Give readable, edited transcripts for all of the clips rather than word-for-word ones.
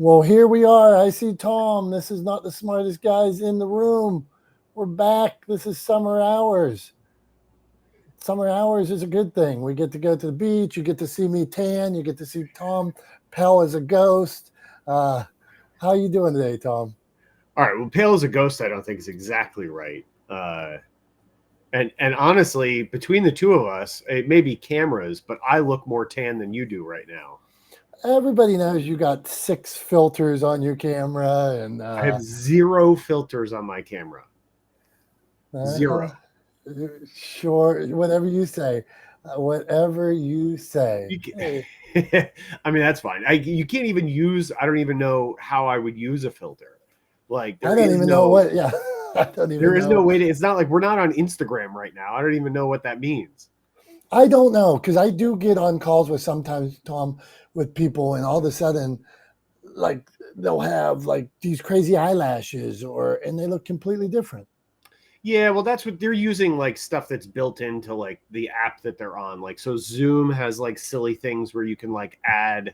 Well, here we are. I see Tom. This is not the smartest guys in the room. We're back. This is summer hours. Summer hours is a good thing. We get to go to the beach. You get to see me tan. You get to see Tom Pell as a ghost. Uh, how you doing today, Tom? All right. Well, pale as a ghost, I don't think is exactly right. And honestly, between the two of us, it may be cameras, but I look more tan than you do right now. Everybody knows you got 6 filters on your camera, and I have zero filters on my camera. uh, Zero. sure, whatever you say, whatever you say. You Hey, can, I mean, that's fine. You can't even use. I don't even know how I would use a filter. Like I don't even know what. Yeah, I don't even there is no know. way to. It's not like we're not on Instagram right now. I don't even know what that means. I don't know because I do get on calls with sometimes Tom with people, and all of a sudden, like they'll have like these crazy eyelashes, and they look completely different. Yeah, well, that's what they're using, like stuff that's built into like the app that they're on. Like, so Zoom has like silly things where you can like add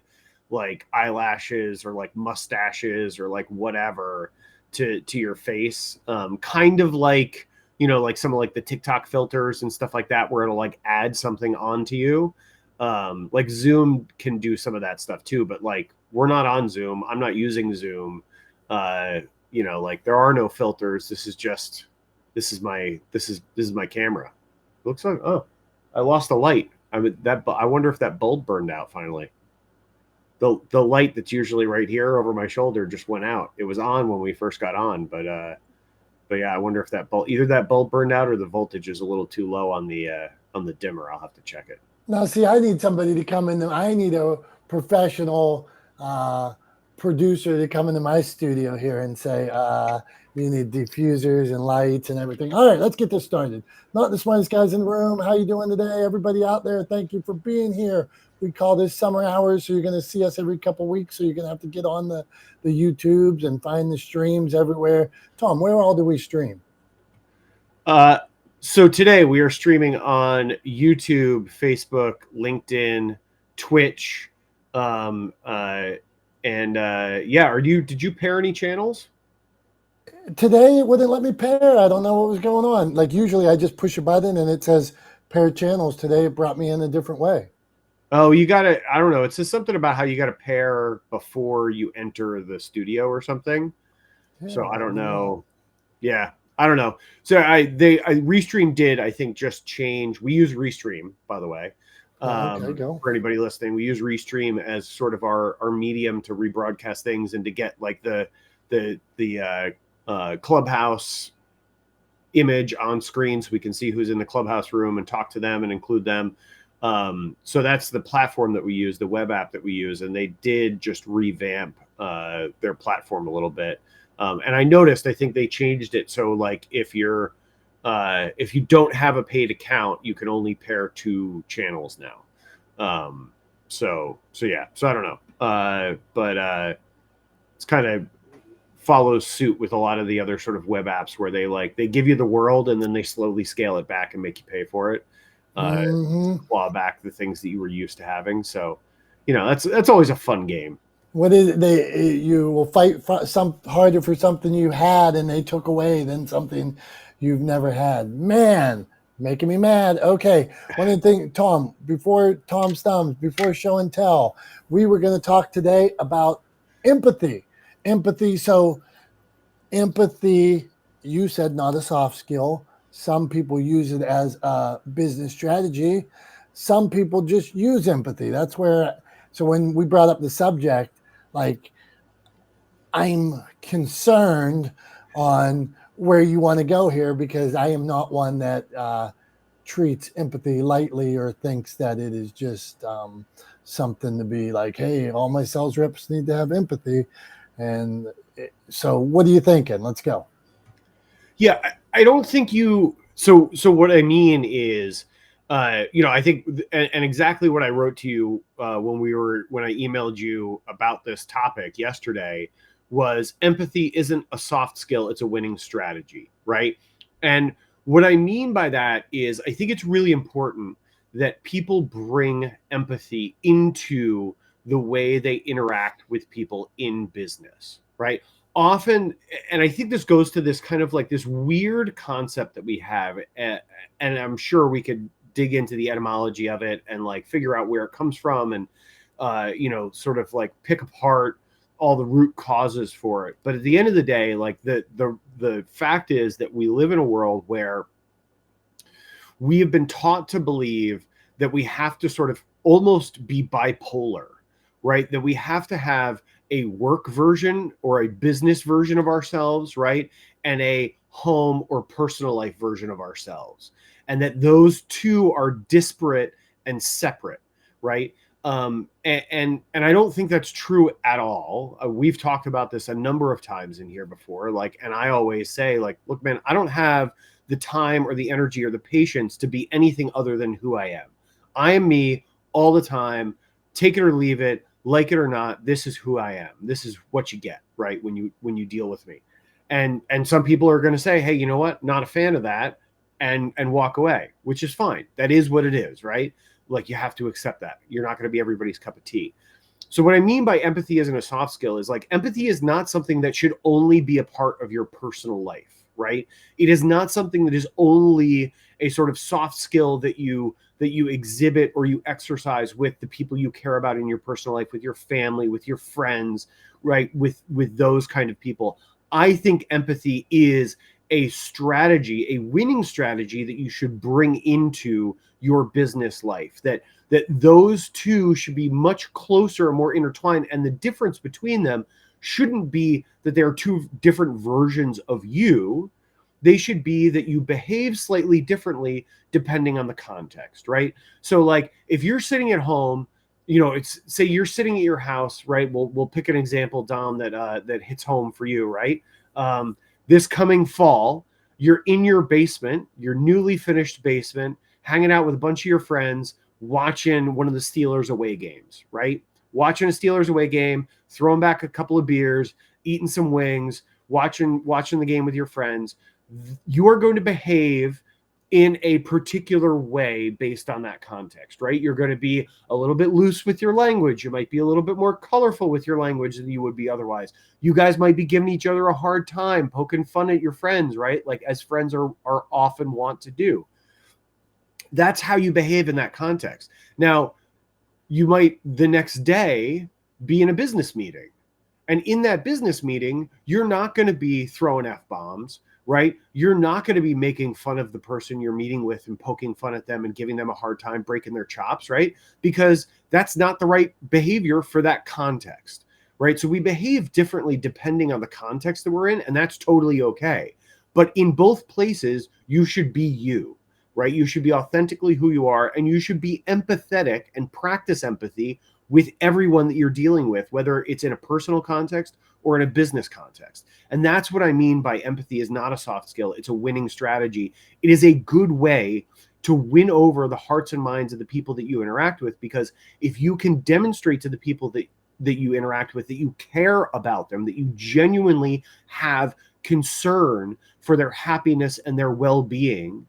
like eyelashes or like mustaches or like whatever to your face. Kind of like like some of like the TikTok filters and stuff like that, where it'll like add something onto you. Like Zoom can do some of that stuff too, but like we're not on Zoom. I'm not using Zoom. Like there are no filters. This is my camera. It looks like, oh, I lost the light. I wonder if that bulb burned out finally. The light that's usually right here over my shoulder just went out. It was on when we first got on, but yeah, I wonder if that bulb burned out or the voltage is a little too low on the dimmer. I'll have to check it. Now, see, I need somebody to come in. I need a professional uh, producer to come into my studio here and say, you need diffusers and lights and everything. All right, let's get this started. Not the smartest guys in the room. How you doing today? Everybody out there, thank you for being here. We call this summer hours, so you're going to see us every couple weeks. So you're going to have to get on the YouTubes and find the streams everywhere. Tom, where all do we stream? Uh, so today we are streaming on YouTube, Facebook, LinkedIn, Twitch, and yeah. Did you pair any channels? Today it wouldn't let me pair. I don't know what was going on. Like usually I just push a button and it says pair channels. Today it brought me in a different way. Oh, you gotta. I don't know. It says something about how you gotta pair before you enter the studio or something. Yeah, So I let don't me know. know. Yeah, I don't know. So Restream did, I think, just change. We use Restream, by the way. Okay, go. For anybody listening, we use Restream as sort of our medium to rebroadcast things and to get like the clubhouse image on screen so we can see who's in the clubhouse room and talk to them and include them. So that's the platform that we use, the web app that we use, and they did just revamp their platform a little bit. And I noticed, I think they changed it so like if you don't have a paid account, you can only pair 2 channels now. So yeah, so I don't know, but it's kind of follows suit with a lot of the other sort of web apps where they give you the world and then they slowly scale it back and make you pay for it, Hmm. claw back the things that you were used to having. So, that's always a fun game. What is it? You will fight for some harder for something you had and they took away than something you've never had. Man, making me mad. Okay, one of the things, Tom, before Tom Stums, before show and tell, we were going to talk today about empathy. Empathy. So empathy, you said not a soft skill. Some people use it as a business strategy. Some people just use empathy. That's where, so when we brought up the subject, like I'm concerned on where you want to go here because I am not one that treats empathy lightly or thinks that it is just something to be like, hey, all my sales reps need to have empathy. And so, what are you thinking? Let's go. Yeah, I don't think you. So what I mean is, I think, and exactly what I wrote to you when I emailed you about this topic yesterday was empathy isn't a soft skill; it's a winning strategy, right? And what I mean by that is, I think it's really important that people bring empathy into the way they interact with people in business, right? Often, and I think this goes to this kind of like this weird concept that we have, and I'm sure we could dig into the etymology of it and like figure out where it comes from, and sort of like pick apart all the root causes for it. But at the end of the day, like the fact is that we live in a world where we have been taught to believe that we have to sort of almost be bipolar, right? That we have to have a work version or a business version of ourselves, right? And a home or personal life version of ourselves. And that those two are disparate and separate, right? And I don't think that's true at all. We've talked about this a number of times in here before. Like, and I always say, like, look, man, I don't have the time or the energy or the patience to be anything other than who I am. I am me all the time. Take it or leave it, like it or not. This is who I am. This is what you get, right? When you deal with me. And some people are going to say, hey, you know what? Not a fan of that, and walk away, which is fine. That is what it is, right? Like, you have to accept that. You're not going to be everybody's cup of tea. So what I mean by empathy isn't a soft skill is like empathy is not something that should only be a part of your personal life, right? It is not something that is only a sort of soft skill that you exhibit or you exercise with the people you care about in your personal life, with your family, with your friends, right? With those kind of people. I think empathy is a strategy, a winning strategy that you should bring into your business life, that those two should be much closer and more intertwined. And the difference between them shouldn't be that there are two different versions of you. They should be that you behave slightly differently depending on the context, right? So like if you're sitting at home, it's say you're sitting at your house, right? We'll pick an example, Dom, that hits home for you, right? This coming fall, you're in your basement, your newly finished basement, hanging out with a bunch of your friends, watching one of the Steelers away games, right? Watching a Steelers away game, throwing back a couple of beers, eating some wings, watching the game with your friends. You are going to behave in a particular way based on that context, right? You're going to be a little bit loose with your language. You might be a little bit more colorful with your language than you would be otherwise. You guys might be giving each other a hard time, poking fun at your friends, right? Like as friends are often want to do. That's how you behave in that context. Now, you might the next day be in a business meeting. And in that business meeting, you're not going to be throwing F-bombs, right? You're not going to be making fun of the person you're meeting with and poking fun at them and giving them a hard time, breaking their chops, right? Because that's not the right behavior for that context, right? So we behave differently depending on the context that we're in, and that's totally okay. But in both places, you should be you, right? You should be authentically who you are, and you should be empathetic and practice empathy with everyone that you're dealing with, whether it's in a personal context or in a business context. And that's what I mean by empathy is not a soft skill. It's a winning strategy. It is a good way to win over the hearts and minds of the people that you interact with, because if you can demonstrate to the people that you interact with that you care about them, that you genuinely have concern for their happiness and their well-being,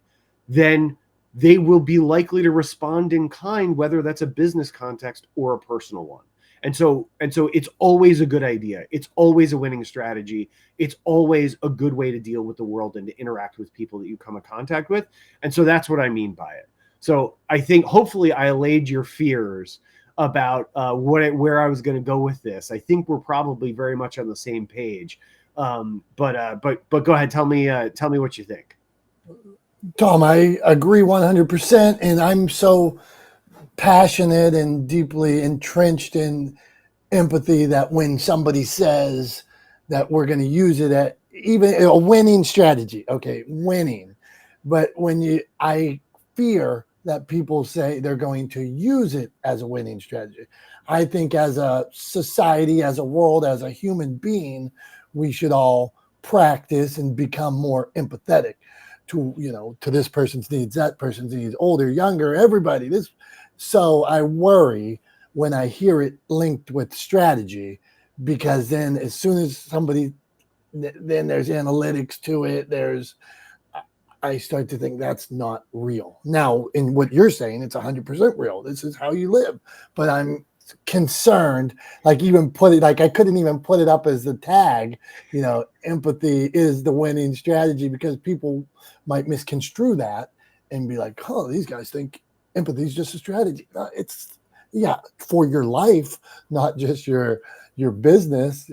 then they will be likely to respond in kind, whether that's a business context or a personal one. And so it's always a good idea. It's always a winning strategy. It's always a good way to deal with the world and to interact with people that you come in contact with. And so that's what I mean by it. So I think hopefully I allayed your fears about where I was going to go with this. I think we're probably very much on the same page. But go ahead, tell me what you think. Tom, I agree 100%. And I'm so passionate and deeply entrenched in empathy that when somebody says that we're going to use it at even a winning strategy, okay, winning. But I fear that people say they're going to use it as a winning strategy. I think as a society, as a world, as a human being, we should all practice and become more empathetic to this person's needs, that person's needs, older, younger, everybody. So I worry when I hear it linked with strategy, because then as soon as then there's analytics to it, I start to think that's not real. Now, in what you're saying, it's 100% real. This is how you live. But I'm concerned, like even put it, like I couldn't even put it up as the tag, empathy is the winning strategy, because people might misconstrue that and be like, oh, these guys think empathy is just a strategy. It's, yeah, for your life, not just your business.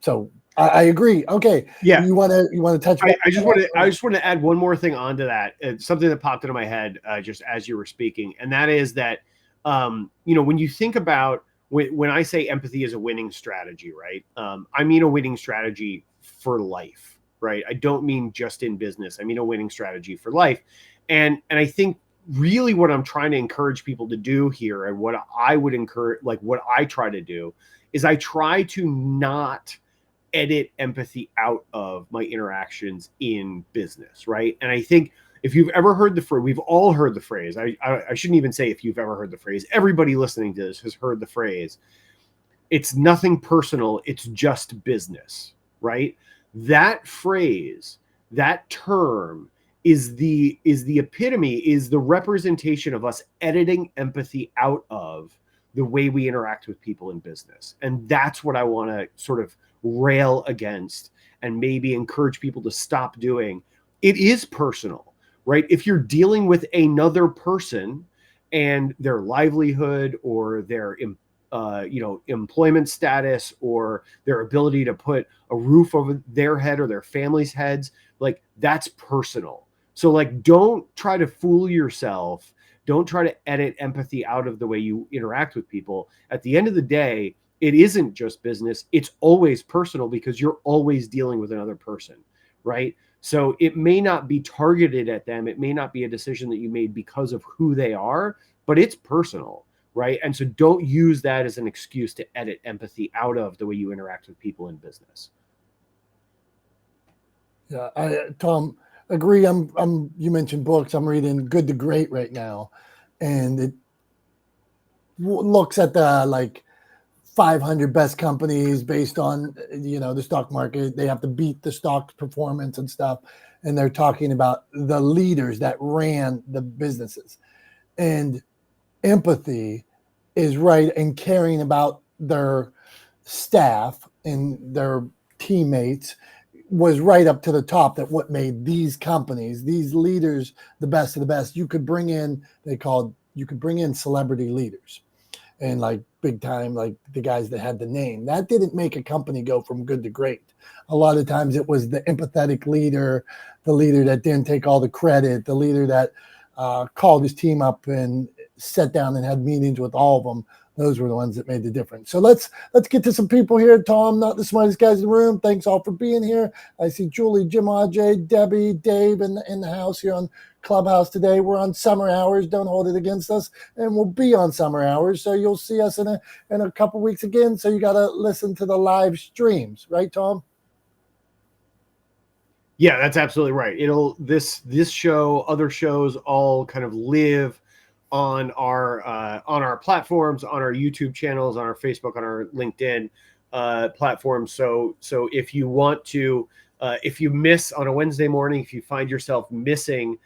So I agree. Okay. Yeah. You want to touch back? I just want to add one more thing onto that. It's something that popped into my head just as you were speaking, and that is that when you think about when I say empathy is a winning strategy, right? I mean a winning strategy for life, right? I don't mean just in business. I mean a winning strategy for life, and I think really what I'm trying to encourage people to do here, and what I would encourage, like what I try to do, is I try to not edit empathy out of my interactions in business, right? And I think if you've ever heard the phrase, we've all heard the phrase. I shouldn't even say if you've ever heard the phrase. Everybody listening to this has heard the phrase. It's nothing personal. It's just business, right? That phrase, that term is the epitome, is the representation of us editing empathy out of the way we interact with people in business. And that's what I want to sort of rail against and maybe encourage people to stop doing. It is personal, right? If you're dealing with another person and their livelihood or their employment status or their ability to put a roof over their head or their family's heads, like that's personal. So like, don't try to fool yourself. Don't try to edit empathy out of the way you interact with people. At the end of the day, it isn't just business. It's always personal, because you're always dealing with another person, right? So it may not be targeted at them. It may not be a decision that you made because of who they are, but it's personal, right? And so don't use that as an excuse to edit empathy out of the way you interact with people in business. Yeah, Tom, agree. You mentioned books. I'm reading Good to Great right now, and it looks at the like 500 best companies based on the stock market. They have to beat the stock performance and stuff, and they're talking about the leaders that ran the businesses, and empathy is right, and caring about their staff and their teammates was right up to the top. That what made these companies, these leaders, the best of the best. You could bring in, you could bring in celebrity leaders, and like big time, like the guys that had the name. That didn't make a company go from good to great. A lot of times it was the empathetic leader, the leader that didn't take all the credit, the leader that called his team up and sat down and had meetings with all of them. Those were the ones that made the difference. So let's get to some people here. Tom, not the smartest guys in the room. Thanks all for being here. I see Julie, Jim, Ajay, Debbie, Dave in the house here on Clubhouse today. We're on summer hours. Don't hold it against us. And we'll be on summer hours. So you'll see us in a couple weeks again. So you got to listen to the live streams. Right, Tom? Yeah, that's absolutely right. This show, other shows all kind of live on our platforms, on our YouTube channels, on our Facebook, on our LinkedIn platforms. So if you want to, if you miss on a Wednesday morning, if you find yourself missing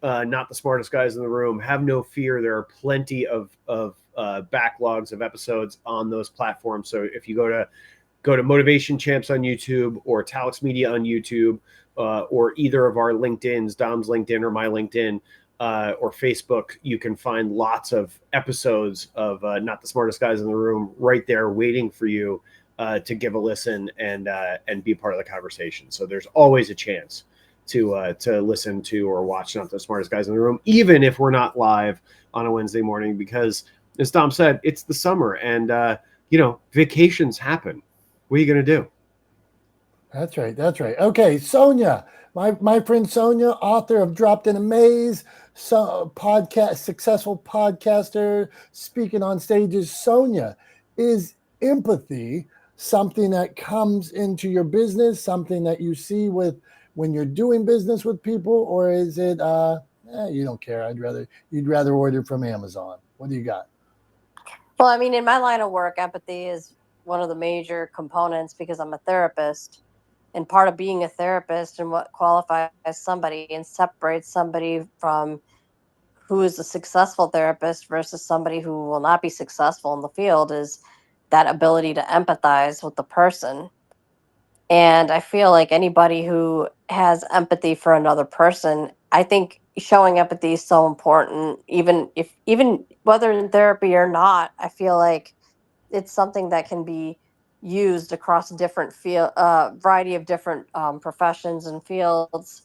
not the smartest guys in the room, have no fear. There are plenty of backlogs of episodes on those platforms. So if you go to Motivation Champs on YouTube or Talix Media on YouTube, or either of our LinkedIns, Dom's LinkedIn or my LinkedIn, or Facebook, you can find lots of episodes of Not the Smartest Guys in the Room right there waiting for you to give a listen and be part of the conversation. So there's always a chance to listen to or watch Not the Smartest Guys in the Room, even if we're not live on a Wednesday morning, because as Dom said, it's the summer and vacations happen. What are you going to do? That's right. That's right. Okay, Sonia, my friend Sonia, author of Dropped in a Maze, successful podcaster, speaking on stages. Sonia, is empathy something that comes into your business, something that you see with when you're doing business with people, or is it you don't care? You'd rather order from Amazon. What do you got? Well, I mean, in my line of work, empathy is one of the major components because I'm a therapist. And part of being a therapist and what qualifies somebody and separates somebody from who is a successful therapist versus somebody who will not be successful in the field is that ability to empathize with the person. And I feel like anybody who has empathy for another person, I think showing empathy is so important, even whether in therapy or not. I feel like it's something that can be used across different field, variety of different professions and fields.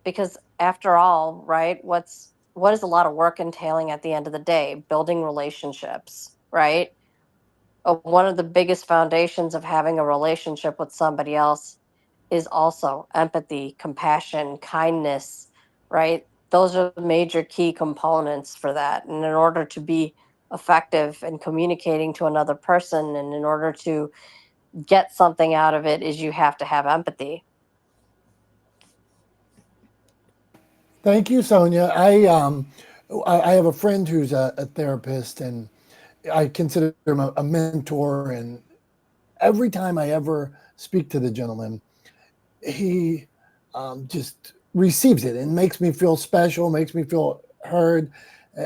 Because after all, right, what is a lot of work entailing at the end of the day? Building relationships, right? One of the biggest foundations of having a relationship with somebody else is also empathy, compassion, kindness, right? Those are the major key components for that. And in order to be effective in communicating to another person and in order to get something out of it is you have to have empathy. Thank you, Sonia. I have a friend who's a therapist, and I consider him a mentor. And every time I ever speak to the gentleman, he just receives it and makes me feel special, makes me feel heard,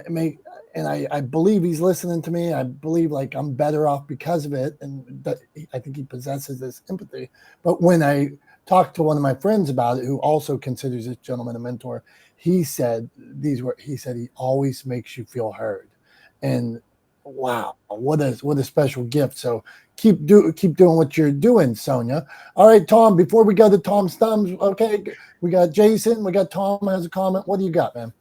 make, and I believe he's listening to me. I believe like I'm better off because of it, and that I think he possesses this empathy. But when I talked to one of my friends about it, who also considers this gentleman a mentor, he said he said he always makes you feel heard, and wow, what a special gift. So keep doing what you're doing, Sonia. All right, Tom, before we go to Tom's thumbs, okay, we got Jason, we got Tom has a comment. What do you got, man?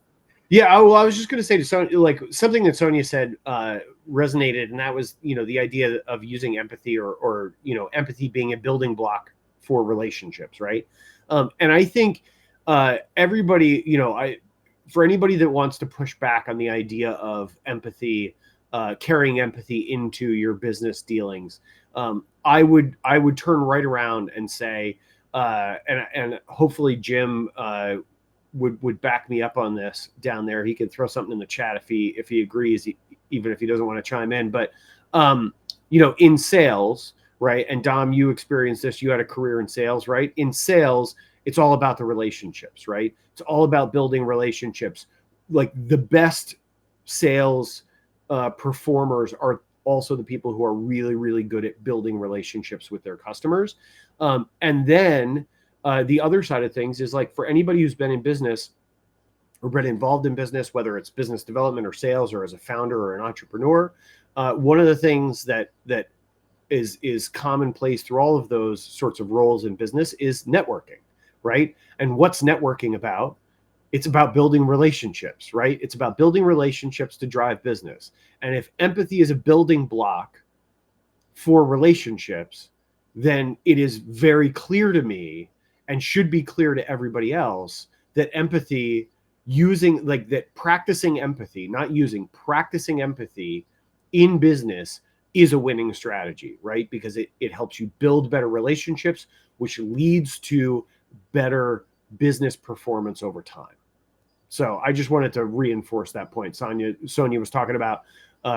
Yeah, well, I was just going to say to Sonia, like something that Sonia said resonated, and that was, the idea of using empathy or empathy being a building block for relationships, right? And I think everybody, for anybody that wants to push back on the idea of empathy, carrying empathy into your business dealings, I would turn right around and say, and hopefully Jim would back me up on this down there. He could throw something in the chat if he agrees, even if he doesn't want to chime in. But in sales, right? And Dom, you experienced this. You had a career in sales, right? In sales, it's all about the relationships, right? It's all about building relationships. Like the best sales performers are also the people who are really, really good at building relationships with their customers. And then the other side of things is like for anybody who's been in business or been involved in business, whether it's business development or sales or as a founder or an entrepreneur, one of the things that is commonplace through all of those sorts of roles in business is networking, right? And what's networking about? It's about building relationships, right? It's about building relationships to drive business. And if empathy is a building block for relationships, then it is very clear to me and should be clear to everybody else that empathy, practicing empathy in business is a winning strategy, right? Because it helps you build better relationships, which leads to better business performance over time. So I just wanted to reinforce that point. Sonia was talking about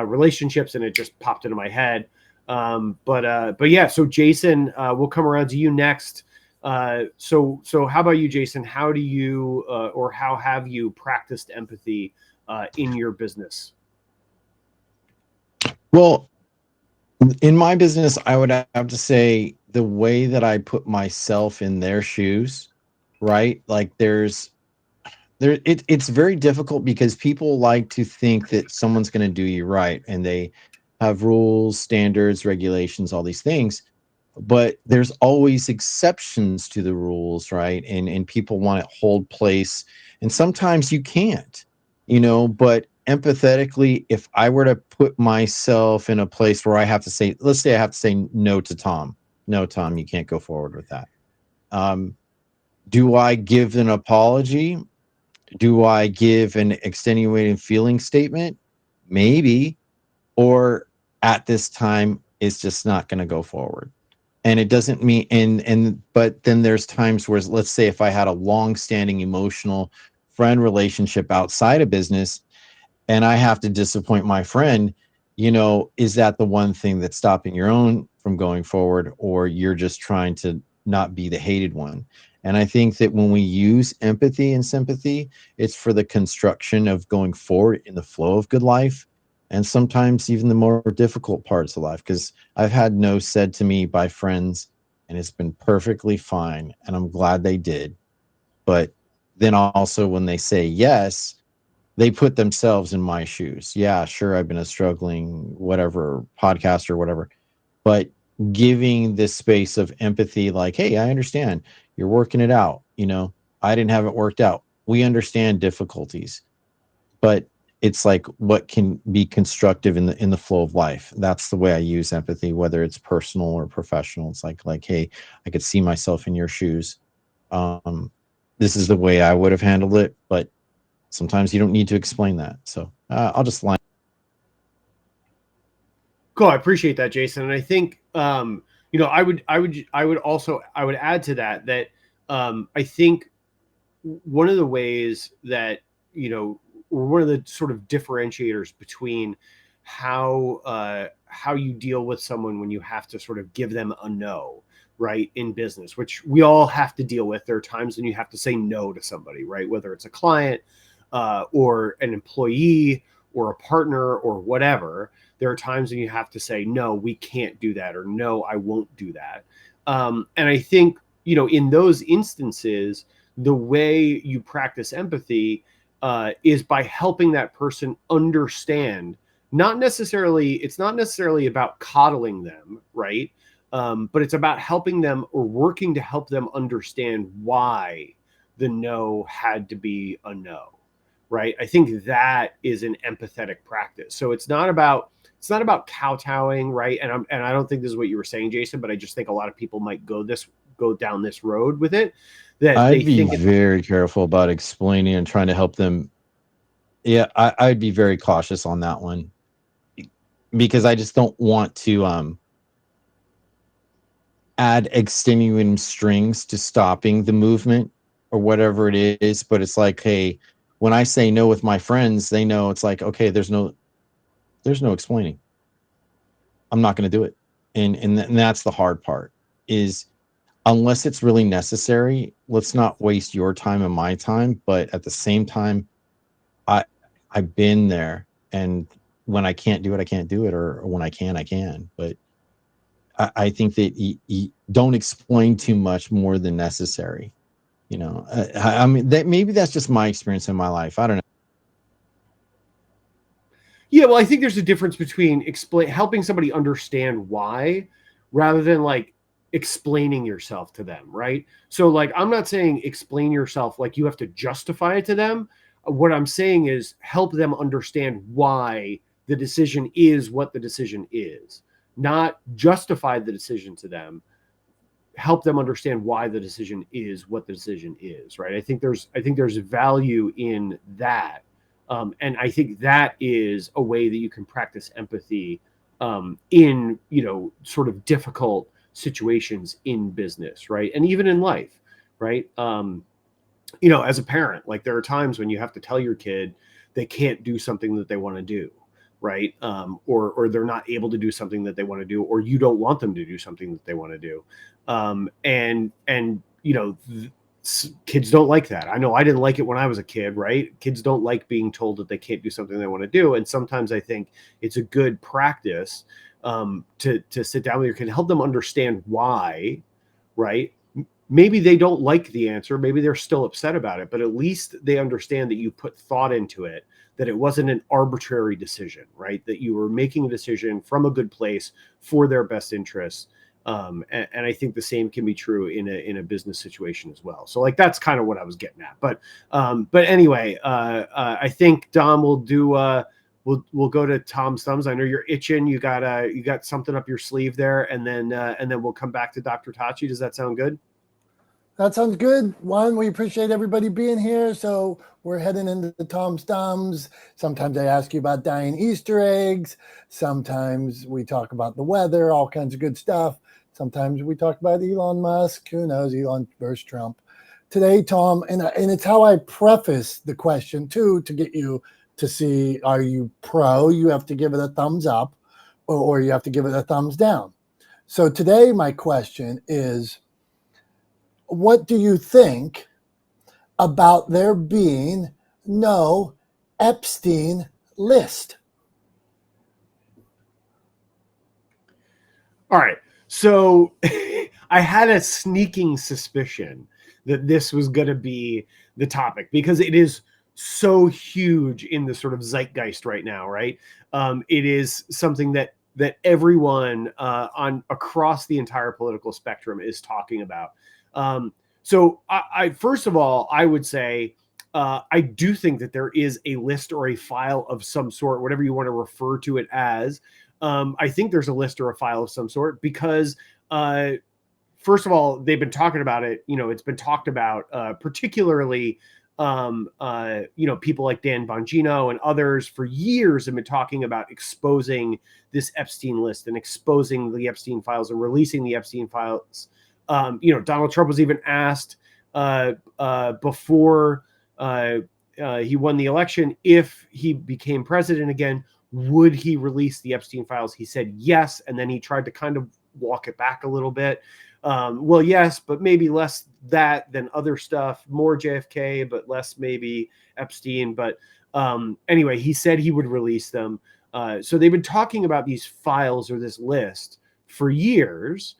relationships, and it just popped into my head. But yeah, so Jason, we'll come around to you next. So how about you, Jason? How do you or how have you practiced empathy in your business? Well, in my business, I would have to say the way that I put myself in their shoes, right? Like it's very difficult because people like to think that someone's going to do you right, and they have rules, standards, regulations, all these things. But there's always exceptions to the rules, right? And people want to hold place, and sometimes you can't, but empathetically, if I were to put myself in a place where I have to say, let's say I have to say no to Tom. No, Tom, you can't go forward with that. Do I give an apology? Do I give an extenuating feeling statement? Maybe. Or at this time, it's just not going to go forward. And it doesn't mean, but then there's times where, let's say if I had a long-standing emotional friend relationship outside of business and I have to disappoint my friend, is that the one thing that's stopping your own from going forward, or you're just trying to not be the hated one? And I think that when we use empathy and sympathy, it's for the construction of going forward in the flow of good life, and sometimes even the more difficult parts of life. Because I've had no said to me by friends, and it's been perfectly fine, and I'm glad they did. But then also when they say yes, they put themselves in my shoes. Yeah, sure, I've been a struggling whatever podcaster or whatever, but giving this space of empathy, like, hey, I understand you're working it out. I didn't have it worked out. We understand difficulties, but it's like what can be constructive in the flow of life. That's the way I use empathy, whether it's personal or professional. It's like, hey, I could see myself in your shoes. This is the way I would have handled it, but sometimes you don't need to explain that. So I'll just line. Cool. I appreciate that, Jason. And I think, I would add to that, I think one of the ways that, or one of the sort of differentiators between how you deal with someone when you have to sort of give them a no, right, in business, which we all have to deal with. There are times when you have to say no to somebody, right, whether it's a client or an employee or a partner or whatever. There are times when you have to say, no, we can't do that, or no, I won't do that. And I think, in those instances, the way you practice empathy is by helping that person understand. It's not necessarily about coddling them, right? But it's about helping them, or working to help them understand why the no had to be a no, right? I think that is an empathetic practice. So it's not about kowtowing, right? And I don't think this is what you were saying, Jason, but I just think a lot of people might go down this road with it, that they I'd be think very careful about explaining and trying to help them. Yeah, I'd be very cautious on that one, because I just don't want to add extenuating strings to stopping the movement or whatever it is. But it's like, hey, when I say no with my friends, they know it's like, okay, there's no explaining. I'm not going to do it. And that's the hard part, is unless it's really necessary, let's not waste your time and my time. But at the same time, I've been there, and when I can't do it, I can't do it, or when I can. But I think that you don't explain too much more than necessary. I mean, that maybe that's just my experience in my life. I don't know. Yeah, well, I think there's a difference between helping somebody understand why, rather than like explaining yourself to them, right? So, like, I'm not saying explain yourself like you have to justify it to them. What I'm saying is help them understand why the decision is what the decision is, not justify the decision to them. Help them understand why the decision is what the decision is, right? I think there's value in that. And I think that is a way that you can practice empathy in, sort of difficult situations in business, right? And even in life, right? As a parent, like, there are times when you have to tell your kid they can't do something that they want to do, right? Or they're not able to do something that they want to do, or you don't want them to do something that they want to do. And kids don't like that. I know I didn't like it when I was a kid, right? Kids don't like being told that they can't do something they want to do. And sometimes I think it's a good practice to sit down with your kid, help them understand why, right? Maybe they don't like the answer. Maybe they're still upset about it, but at least they understand that you put thought into it, that it wasn't an arbitrary decision, right? That you were making a decision from a good place for their best interests. And I think the same can be true in a business situation as well. So, like, that's kind of what I was getting at. But anyway, I think Dom will do. We'll go to Tom's thumbs. I know you're itching. You got something up your sleeve there, and then we'll come back to Dr. Tachi. Does that sound good? That sounds good. One, we appreciate everybody being here. So we're heading into the Tom's Thumbs. Sometimes I ask you about dying Easter eggs. Sometimes we talk about the weather, all kinds of good stuff. Sometimes we talk about Elon Musk. Who knows, Elon versus Trump. Today, Tom, and it's how I preface the question too, to get you to see, are you pro? You have to give it a thumbs up, or you have to give it a thumbs down. So today, my question is, what do you think about there being no Epstein list? All right. So I had a sneaking suspicion that this was going to be the topic because it is so huge in the sort of zeitgeist right now, right? It is something that everyone on across the entire political spectrum is talking about. So I first of all, I would say I do think that there is a list or a file of some sort, whatever you want to refer to it as. I think there's a list or a file of some sort because, first of all, they've been talking about it. You know, it's been talked about, particularly, people like Dan Bongino and others for years have been talking about exposing this Epstein list and exposing the Epstein files and releasing the Epstein files. Donald Trump was even asked before he won the election if he became president again, would he release the Epstein files? He said yes, and then he tried to kind of walk it back a little bit. Well, yes, but maybe less that than other stuff, more JFK, but less maybe Epstein. But anyway, he said he would release them. So they've been talking about these files or this list for years.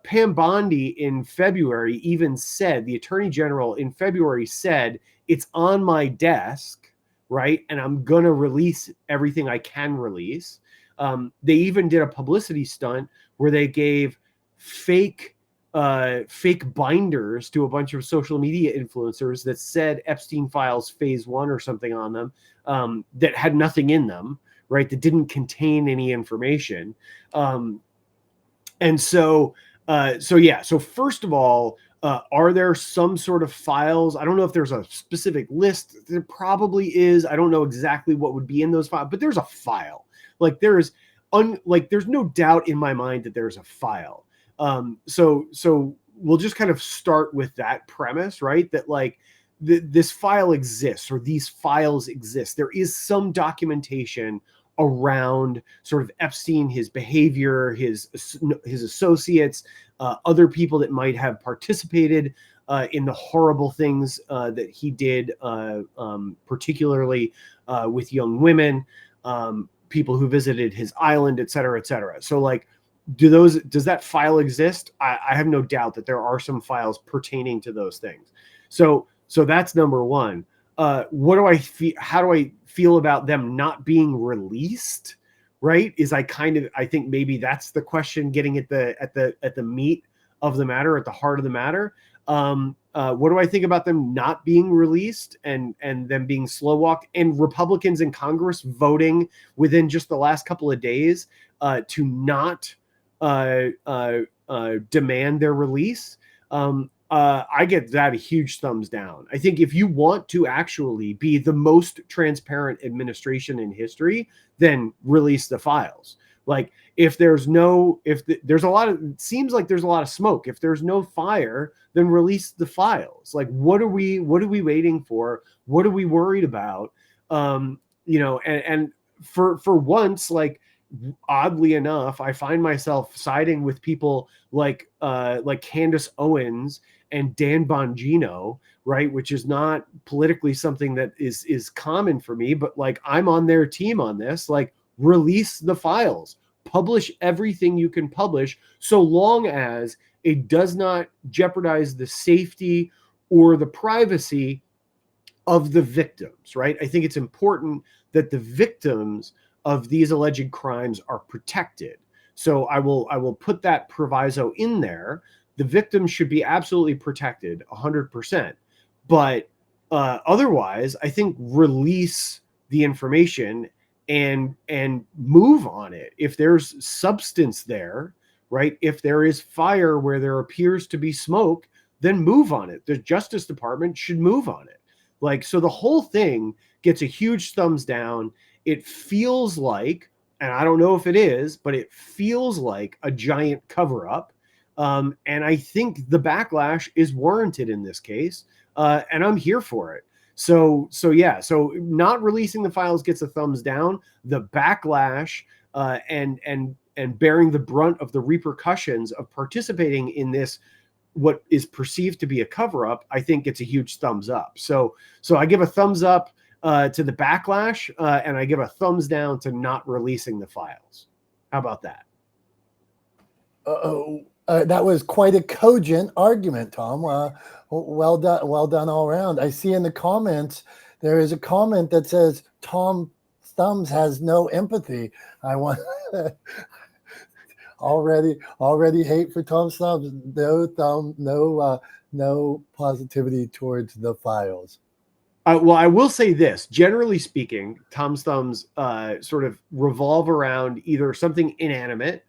Pam Bondi in February even said, the Attorney General in February said, it's on my desk, right? And I'm going to release everything I can release. They even did a publicity stunt where they gave fake binders to a bunch of social media influencers that said Epstein Files Phase 1 or something on them, that had nothing in them, right? That didn't contain any information. So first of all, are there some sort of files? I don't know if there's a specific list. There probably is. I don't know exactly what would be in those files, but there's a file. Like there's no doubt in my mind that there's a file. So we'll just kind of start with that premise, right? That like this file exists, or these files exist. There is some documentation around sort of Epstein, his behavior, his associates, other people that might have participated in the horrible things that he did, particularly with young women, people who visited his island, et cetera, et cetera. So like, does that file exist? I have no doubt that there are some files pertaining to those things. So that's number one. What do I feel? How do I feel about them not being released? Right? I think maybe that's the question, getting at the meat of the matter, at the heart of the matter. What do I think about them not being released and them being slow walked, and Republicans in Congress voting within just the last couple of days to not demand their release? I get that a huge thumbs down. I think if you want to actually be the most transparent administration in history, then release the files. Like it seems like there's a lot of smoke. If there's no fire, then release the files. Like what are we waiting for? What are we worried about? And for once, like, oddly enough, I find myself siding with people like Candace Owens and Dan Bongino, right? Which is not politically something that is common for me, but like I'm on their team on this. Like, release the files, publish everything you can publish, so long as it does not jeopardize the safety or the privacy of the victims, right? I think it's important that the victims of these alleged crimes are protected. So I will put that proviso in there. The victims should be absolutely protected 100%. But otherwise, I think release the information and move on it. If there's substance there, right? If there is fire where there appears to be smoke, then move on it. The Justice Department should move on it. Like, so the whole thing gets a huge thumbs down. It feels like, and I don't know if it is, but it feels like a giant cover-up. And I think the backlash is warranted in this case, and I'm here for it. So not releasing the files gets a thumbs down. The backlash and bearing the brunt of the repercussions of participating in this what is perceived to be a cover up, I think it's a huge thumbs up. So I give a thumbs up to the backlash, and I give a thumbs down to not releasing the files. How about that? That was quite a cogent argument, Tom. Well done all around. I see in the comments there is a comment that says Tom Thumbs has no empathy. I want already hate for Tom Thumbs. No positivity towards the files. Well, I will say this. Generally speaking, Tom's thumbs sort of revolve around either something inanimate,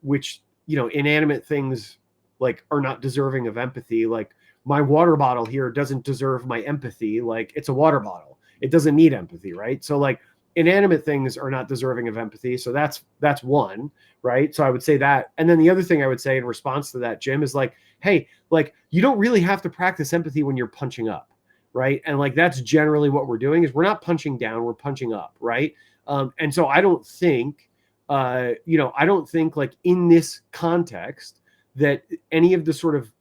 which, inanimate things like are not deserving of empathy. Like my water bottle here doesn't deserve my empathy. Like it's a water bottle. It doesn't need empathy, right? So like inanimate things are not deserving of empathy. So that's one, right? So I would say that. And then the other thing I would say in response to that, Jim, is like, hey, like you don't really have to practice empathy when you're punching up. Right. And like, that's generally what we're doing is we're not punching down, we're punching up. Right. And so I don't think, I don't think like in this context that any of the sort of,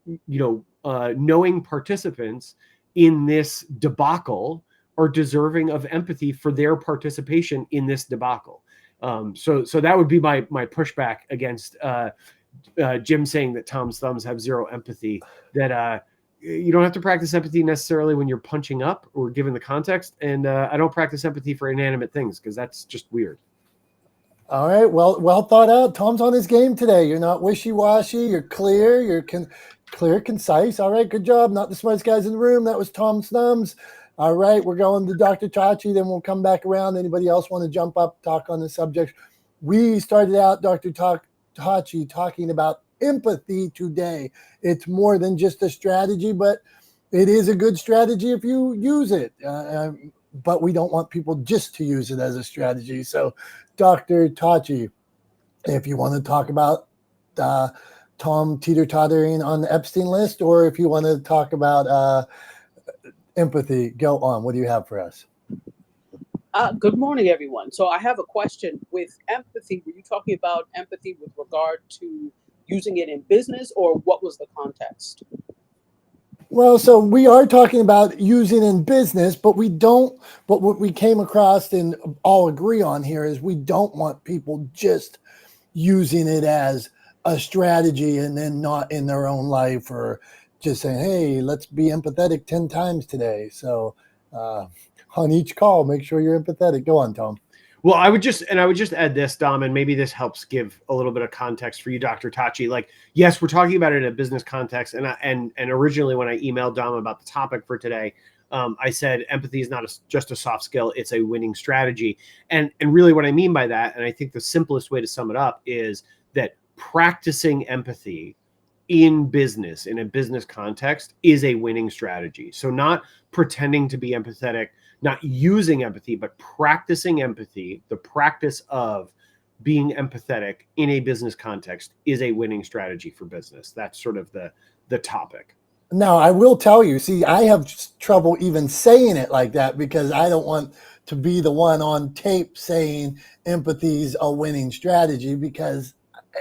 knowing participants in this debacle are deserving of empathy for their participation in this debacle. So that would be my pushback against Jim saying that Tom's thumbs have zero empathy, that, you don't have to practice empathy necessarily when you're punching up or given the context. And I don't practice empathy for inanimate things because that's just weird. All right. Well thought out. Tom's on his game today. You're not wishy-washy. You're clear. You're clear, concise. All right. Good job. Not the smartest guys in the room. That was Tom's thumbs. All right. We're going to Dr. Tachi. Then we'll come back around. Anybody else want to jump up, talk on the subject? We started out, Dr. Tachi, talking about empathy today. It's more than just a strategy, but it is a good strategy if you use it. But we don't want people just to use it as a strategy. So, Dr. Tachi, if you want to talk about Tom teeter-tottering on the Epstein list, or if you want to talk about empathy, go on. What do you have for us? Good morning, everyone. So I have a question with empathy. Were you talking about empathy with regard to using it in business, or what was the context? Well, so we are talking about using in business, but what we came across and all agree on here is we don't want people just using it as a strategy and then not in their own life, or just saying, hey, let's be empathetic 10 times today. So on each call, make sure you're empathetic. Go on, Tom. Well, I would just add this, Dom, and maybe this helps give a little bit of context for you, Dr. Tachi. Like, yes, we're talking about it in a business context, and originally when I emailed Dom about the topic for today, I said empathy is not just a soft skill; it's a winning strategy. And really, what I mean by that, and I think the simplest way to sum it up, is that practicing empathy in business, in a business context, is a winning strategy. So not pretending to be empathetic, not using empathy, but practicing empathy, the practice of being empathetic in a business context is a winning strategy for business. That's sort of the topic. Now, I will tell you, see, I have trouble even saying it like that because I don't want to be the one on tape saying empathy's a winning strategy, because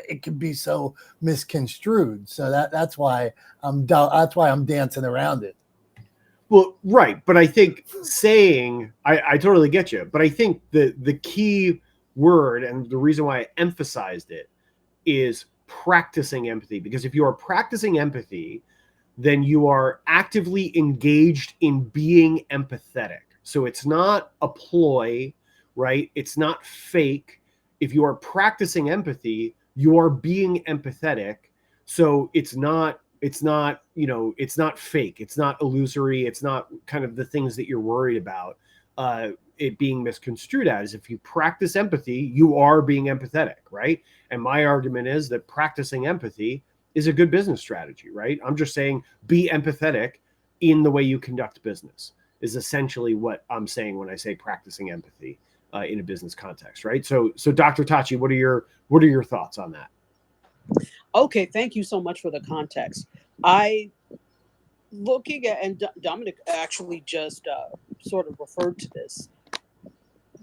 it can be so misconstrued. So that's why I'm dancing around it. Well, right. But I think saying, I totally get you. But I think the key word and the reason why I emphasized it is practicing empathy. Because if you are practicing empathy, then you are actively engaged in being empathetic. So it's not a ploy, right? It's not fake. If you are practicing empathy, you are being empathetic. So it's not it's not fake. It's not illusory. It's not kind of the things that you're worried about it being misconstrued as. If you practice empathy, you are being empathetic, right? And my argument is that practicing empathy is a good business strategy, right? I'm just saying be empathetic in the way you conduct business is essentially what I'm saying when I say practicing empathy in a business context, right? So Dr. Tachi, what are your thoughts on that? Okay, thank you so much for the context. I looking at, and Dominic actually just sort of referred to this.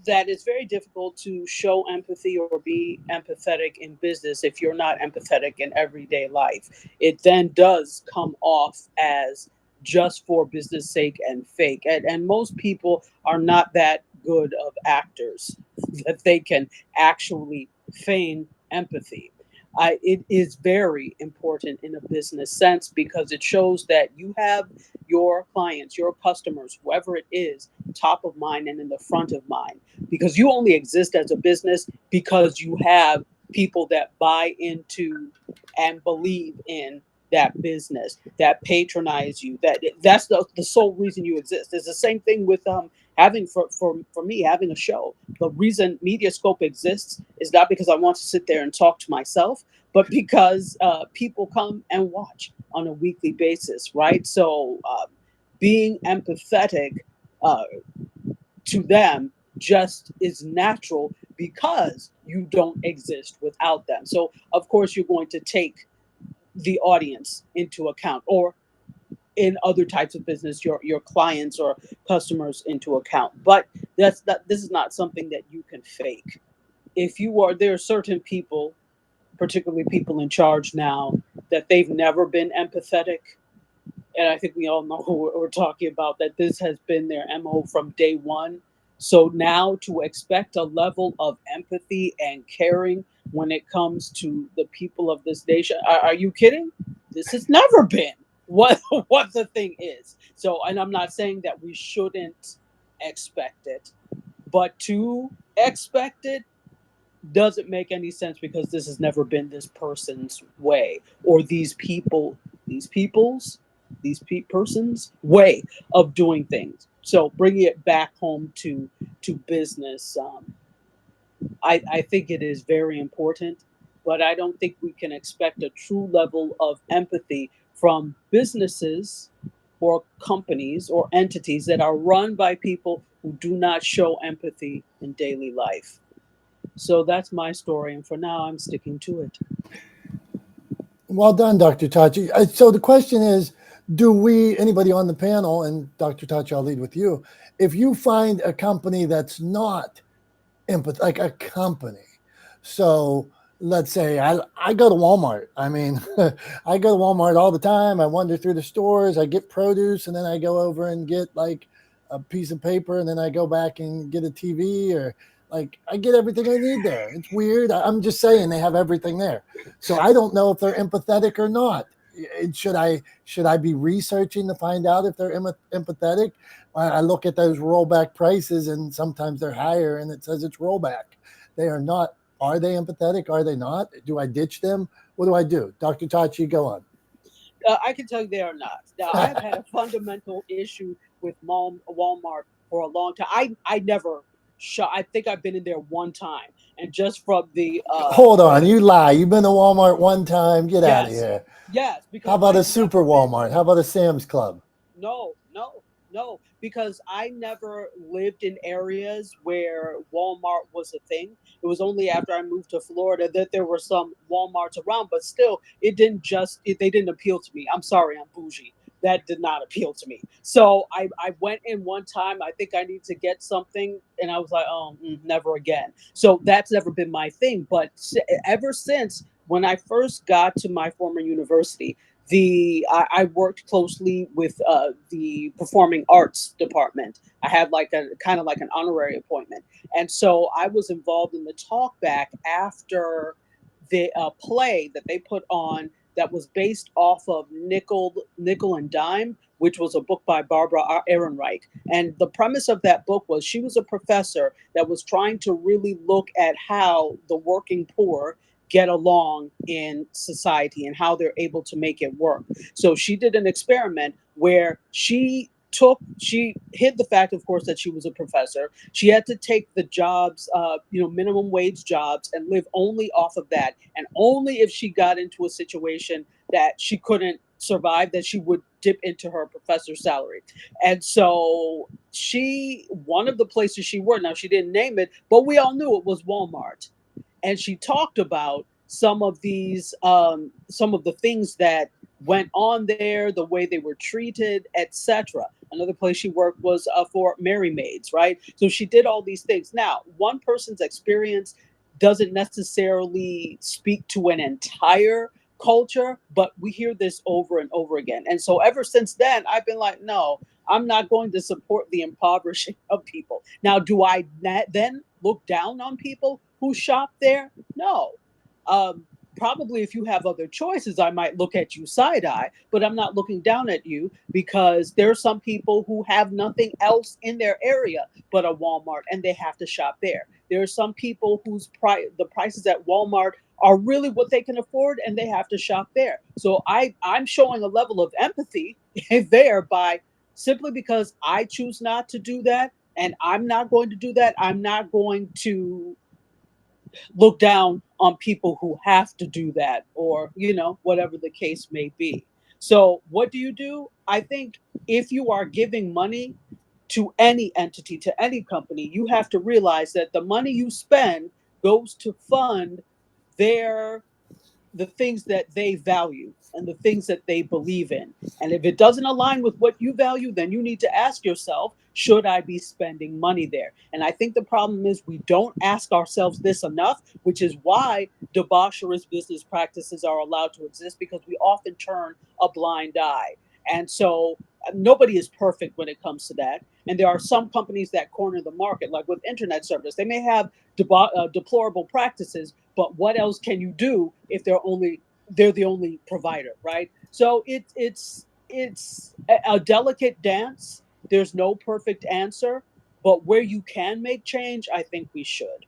that it's very difficult to show empathy or be empathetic in business if you're not empathetic in everyday life. It then does come off as just for business sake and fake. And most people are not that good of actors that they can actually feign empathy. It is very important in a business sense because it shows that you have your clients, your customers, whoever it is, top of mind and in the front of mind. Because you only exist as a business because you have people that buy into and believe in that business, that patronize you. That's the sole reason you exist. It's the same thing with having for me having a show. The reason Mediascope exists is not because I want to sit there and talk to myself, but because people come and watch on a weekly basis, right? So being empathetic uh, to them just is natural because you don't exist without them. So of course you're going to take the audience into account, or in other types of business, your clients or customers into account. But this is not something that you can fake. If you are, there are certain people, particularly people in charge now, that they've never been empathetic. And I think we all know who we're talking about, that this has been their MO from day one. So now to expect a level of empathy and caring when it comes to the people of this nation, are you kidding? This has never been what what the thing is. So, and I'm not saying that we shouldn't expect it, but to expect it doesn't make any sense because this has never been this person's way, or these people's person's way of doing things. So bringing it back home to business, I think it is very important, but I don't think we can expect a true level of empathy from businesses or companies or entities that are run by people who do not show empathy in daily life. So that's my story, and for now, I'm sticking to it. Well done, Dr. Tachi. So the question is, do we, anybody on the panel, and Dr. Tachi, I'll lead with you, if you find a company that's not like a company. So let's say I go to Walmart. I mean, I go to Walmart all the time. I wander through the stores. I get produce, and then I go over and get like a piece of paper, and then I go back and get a TV, or like I get everything I need there. It's weird. I'm just saying they have everything there. So I don't know if they're empathetic or not. Should I be researching to find out if they're empathetic? I look at those rollback prices, and sometimes they're higher, and it says it's rollback. They are not. Are they empathetic? Are they not? Do I ditch them? What do I do? Dr. Tachi, go on. I can tell you they are not. Now, I've had a fundamental issue with Walmart for a long time. I never shop. I think I've been in there one time, and just from the Hold on, you lie. You've been to Walmart one time. Get out of yes, here. yes, How because about a I've super never been. Walmart? How about a Sam's Club? No, because I never lived in areas where Walmart was a thing. It was only after I moved to Florida that there were some Walmarts around, but still, they didn't appeal to me. I'm sorry, I'm bougie. That did not appeal to me. So I went in one time. I think I need to get something, and I was like, oh, never again. So that's never been my thing. But ever since when I first got to my former university, I worked closely with the performing arts department. I had like a kind of like an honorary appointment, and so I was involved in the talk back after the play that they put on that was based off of Nickel and Dime, which was a book by Barbara Ehrenreich. And the premise of that book was she was a professor that was trying to really look at how the working poor get along in society and how they're able to make it work. So she did an experiment where she hid the fact, of course, that she was a professor. She had to take the jobs, minimum wage jobs, and live only off of that. And only if she got into a situation that she couldn't survive, that she would dip into her professor salary. And so one of the places she worked, now she didn't name it, but we all knew it was Walmart. And she talked about some of the things that went on there, the way they were treated, etc. Another place she worked was for Mary Maids, right? So she did all these things. Now, one person's experience doesn't necessarily speak to an entire culture, but we hear this over and over again. And so ever since then, I've been like, no, I'm not going to support the impoverishing of people. Now, do I then look down on people who shop there? No. Probably if you have other choices, I might look at you side eye, but I'm not looking down at you because there are some people who have nothing else in their area but a Walmart and they have to shop there. There are some people whose the prices at Walmart are really what they can afford and they have to shop there. So I'm showing a level of empathy there by simply because I choose not to do that and I'm not going to do that. I'm not going to look down on people who have to do that or, whatever the case may be. So what do? I think if you are giving money to any entity, to any company, you have to realize that the money you spend goes to fund their the things that they value and the things that they believe in. And if it doesn't align with what you value, then you need to ask yourself, should I be spending money there? And I think the problem is we don't ask ourselves this enough, which is why debaucherous business practices are allowed to exist, because we often turn a blind eye. And so nobody is perfect when it comes to that. And there are some companies that corner the market, like with internet service. They may have deplorable practices, but what else can you do if they're the only provider, right? So it's a delicate dance. There's no perfect answer, but where you can make change, I think we should.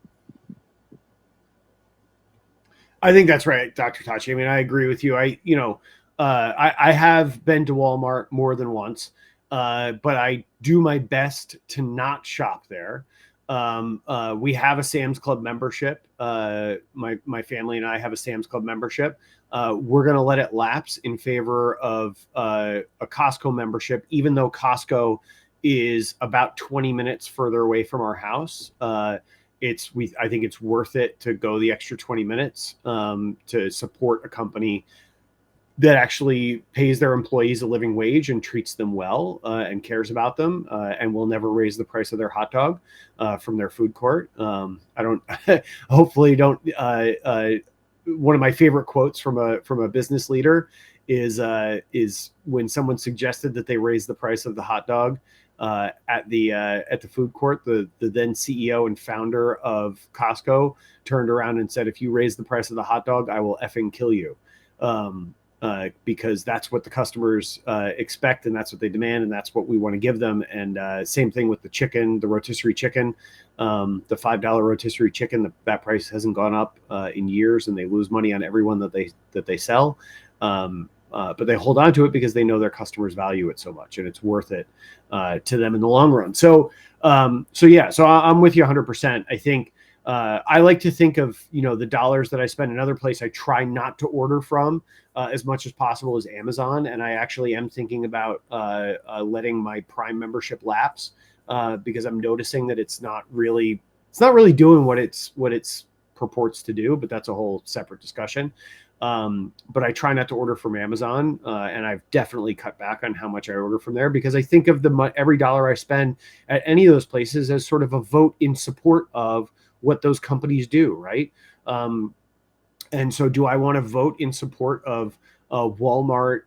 I think that's right, Dr. Tachi. I mean, I agree with you. I have been to Walmart more than once, but I do my best to not shop there. We have a Sam's Club membership. My family and I have a Sam's Club membership. We're going to let it lapse in favor of a Costco membership, even though Costco is about 20 minutes further away from our house. I think it's worth it to go the extra 20 minutes to support a company that actually pays their employees a living wage and treats them well and cares about them and will never raise the price of their hot dog from their food court. Hopefully don't. One of my favorite quotes from a business leader is when someone suggested that they raise the price of the hot dog at the food court, the then CEO and founder of Costco turned around and said, "If you raise the price of the hot dog, I will effing kill you." Because that's what the customers expect and that's what they demand and that's what we want to give them. And same thing with the chicken, the rotisserie chicken, the $5 rotisserie chicken. That price hasn't gone up in years, and they lose money on everyone that they sell. But they hold on to it because they know their customers value it so much, and it's worth it to them in the long run. So I'm with you 100%. I think I like to think of, the dollars that I spend in other place, I try not to order from as much as possible as Amazon. And I actually am thinking about letting my Prime membership lapse because I'm noticing that it's not really doing what it's purports to do, but that's a whole separate discussion. But I try not to order from Amazon, and I've definitely cut back on how much I order from there because I think of every dollar I spend at any of those places as sort of a vote in support of what those companies do, right? And so do I want to vote in support of Walmart,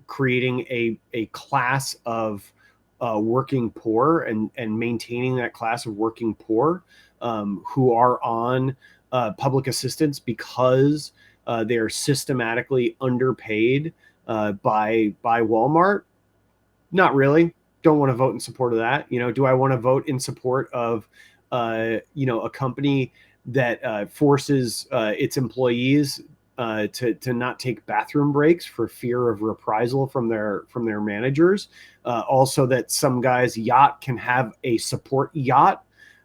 creating a class of working poor and maintaining that class of working poor who are on public assistance because they are systematically underpaid by Walmart? Not really. Don't want to vote in support of that. Do I want to vote in support of a company that forces its employees to not take bathroom breaks for fear of reprisal from their managers? Also, that some guy's yacht can have a support yacht.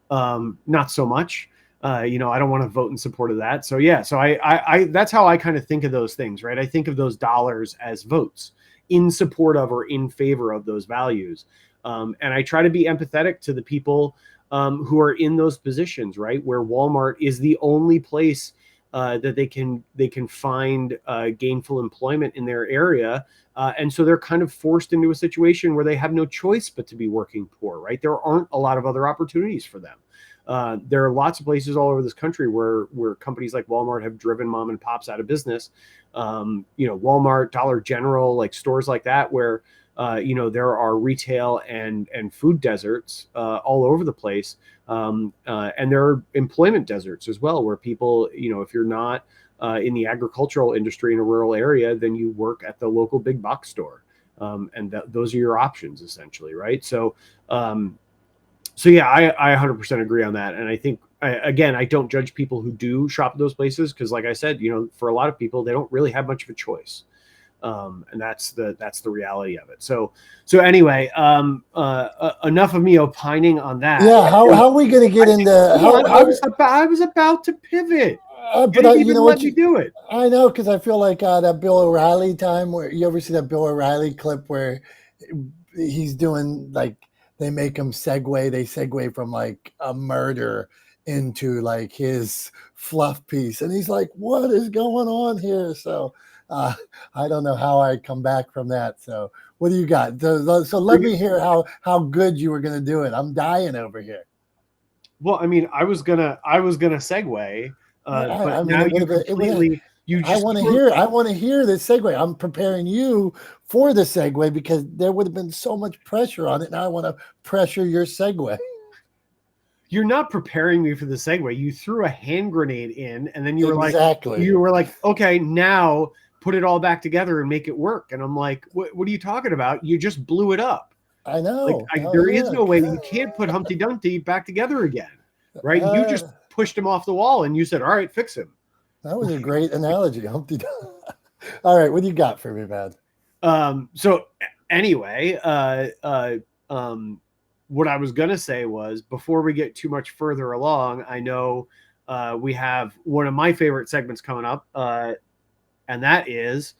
Not so much. I don't want to vote in support of that. So yeah, so I that's how I kind of think of those things, right? I think of those dollars as votes in support of or in favor of those values. And I try to be empathetic to the people who are in those positions, right? Where Walmart is the only place that they can find gainful employment in their area. And so they're kind of forced into a situation where they have no choice but to be working poor, right? There aren't a lot of other opportunities for them. There are lots of places all over this country where companies like Walmart have driven mom and pops out of business. Walmart, Dollar General, like stores like that, where there are retail and food deserts all over the place, and there are employment deserts as well, where people, if you're not in the agricultural industry in a rural area, then you work at the local big box store, and those are your options essentially, right? So yeah, I 100% agree on that, and I think I don't judge people who do shop at those places, because, like I said, for a lot of people, they don't really have much of a choice. And that's the reality of it. So anyway, enough of me opining on that. Yeah, how are we going to get into? I was about to pivot. But you didn't even let me do it. I know, because I feel like that Bill O'Reilly time, where you ever see that Bill O'Reilly clip where he's doing, like, they make him segue. They segue from like a murder into like his fluff piece, and he's like, "What is going on here?" So I don't know how I come back from that. So what do you got? So let me hear how good you were going to do it. I'm dying over here. Well, I mean, I was gonna segue, but now you completely. I want to hear this segue. I'm preparing you for the segue because there would have been so much pressure on it. Now I want to pressure your segue. You're not preparing me for the segue. You threw a hand grenade in, and then you were like, okay, now put it all back together and make it work. And I'm like, what are you talking about? You just blew it up. I know. There is no way. You can't put Humpty Dumpty back together again, right? You just pushed him off the wall, and you said, all right, fix him. That was a great analogy, Humpty Dumpty. All right, what do you got for me, man? So anyway, what I was gonna say was, before we get too much further along, I know we have one of my favorite segments coming up, and that is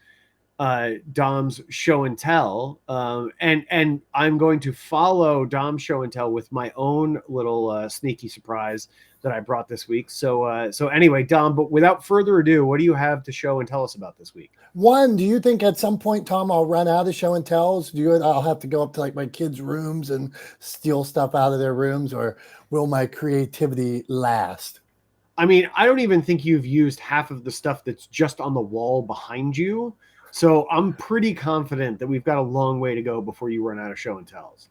Dom's show and tell, and I'm going to follow Dom's show and tell with my own little sneaky surprise that I brought this week. So anyway, Dom, but without further ado, what do you have to show and tell us about this week? One, do you think at some point, Tom, I'll run out of show and tells? I'll have to go up to like my kids' rooms and steal stuff out of their rooms, or will my creativity last? I mean, I don't even think you've used half of the stuff that's just on the wall behind you. So I'm pretty confident that we've got a long way to go before you run out of show and tells.